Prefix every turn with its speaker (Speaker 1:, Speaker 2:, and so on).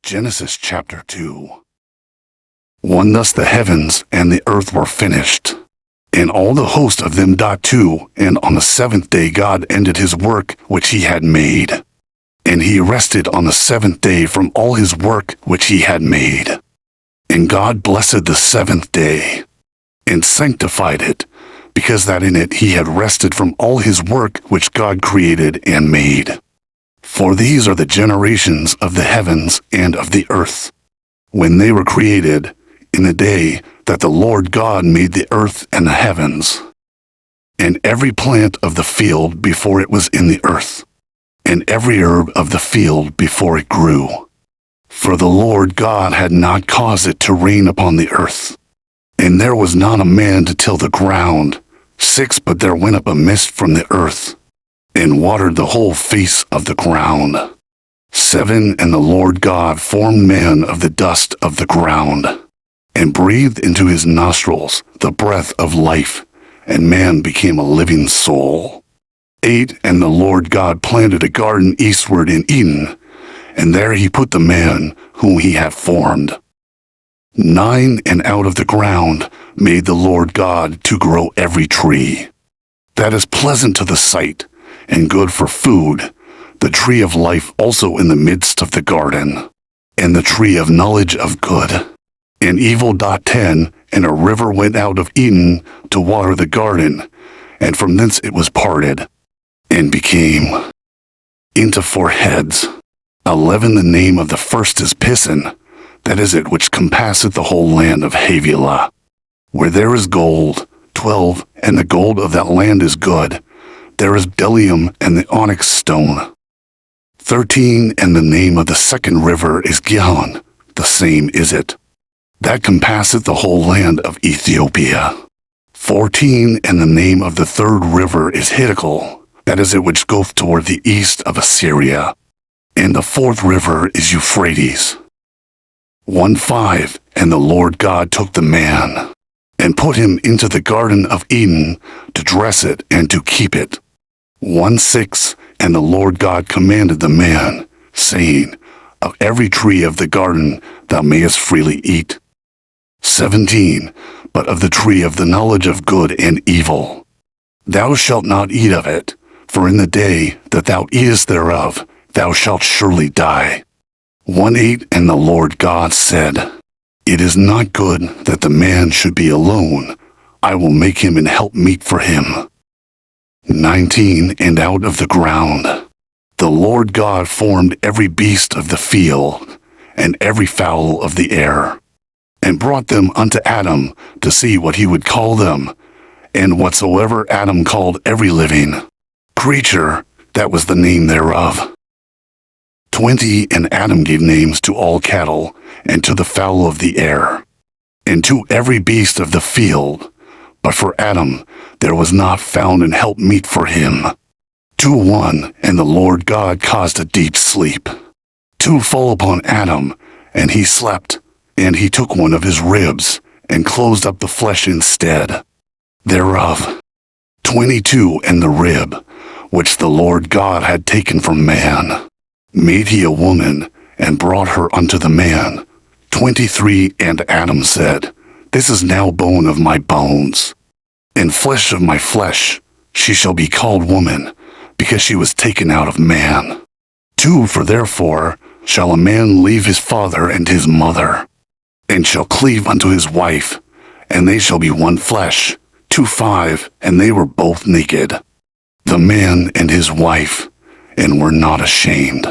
Speaker 1: Genesis chapter 2. When thus the heavens and the earth were finished, and all the host of them. 2. And on the seventh day God ended his work which he had made. And he rested on the seventh day from all his work which he had made. And God blessed the seventh day, and sanctified it, because that in it he had rested from all his work which God created and made. For these are the generations of the heavens and of the earth, when they were created, in the day that the Lord God made the earth and the heavens, and every plant of the field before it was in the earth, and every herb of the field before it grew. For the Lord God had not caused it to rain upon the earth, and there was not a man to till the ground. 6. But there went up a mist from the earth, and watered the whole face of the ground. 7. And the Lord God formed man of the dust of the ground, and breathed into his nostrils the breath of life, and man became a living soul. 8. And the Lord God planted a garden eastward in Eden, and there he put the man whom he had formed. 9. And out of the ground made the Lord God to grow every tree that is pleasant to the sight, and good for food, the tree of life also in the midst of the garden, and the tree of knowledge of good and evil. 10. And a river went out of Eden to water the garden, and from thence it was parted, and became into 4 heads. 11. The name of the first is Pison, that is it which compasseth the whole land of Havilah, where there is gold. 12. And the gold of that land is good, there is bdellium and the onyx stone. 13. And the name of the second river is Gihon, the same is it, that compasseth the whole land of Ethiopia. 14. And the name of the third river is Hiddekel, that is it which goeth toward the east of Assyria. And the fourth river is Euphrates. 5. And the Lord God took the man, and put him into the garden of Eden, to dress it and to keep it. 6. And the Lord God commanded the man, saying, Of every tree of the garden thou mayest freely eat. 17. But of the tree of the knowledge of good and evil thou shalt not eat of it, for in the day that thou eatest thereof thou shalt surely die. 8. And the Lord God said, It is not good that the man should be alone. I will make him an helpmeet for him. 19. And out of the ground the Lord God formed every beast of the field, and every fowl of the air, and brought them unto Adam to see what he would call them. And whatsoever Adam called every living creature, that was the name thereof. 20. And Adam gave names to all cattle, and to the fowl of the air, and to every beast of the field. But for Adam there was not found an helpmeet for him. 1. And the Lord God caused a deep sleep to fall upon Adam, and he slept. And he took one of his ribs, and closed up the flesh instead thereof. 22. And the rib, which the Lord God had taken from man, made he a woman, and brought her unto the man. 23. And Adam said, This is now bone of my bones, and flesh of my flesh. She shall be called woman, because she was taken out of man. 2. For therefore shall a man leave his father and his mother, and shall cleave unto his wife, and they shall be one flesh. 5. And they were both naked, the man and his wife, and were not ashamed.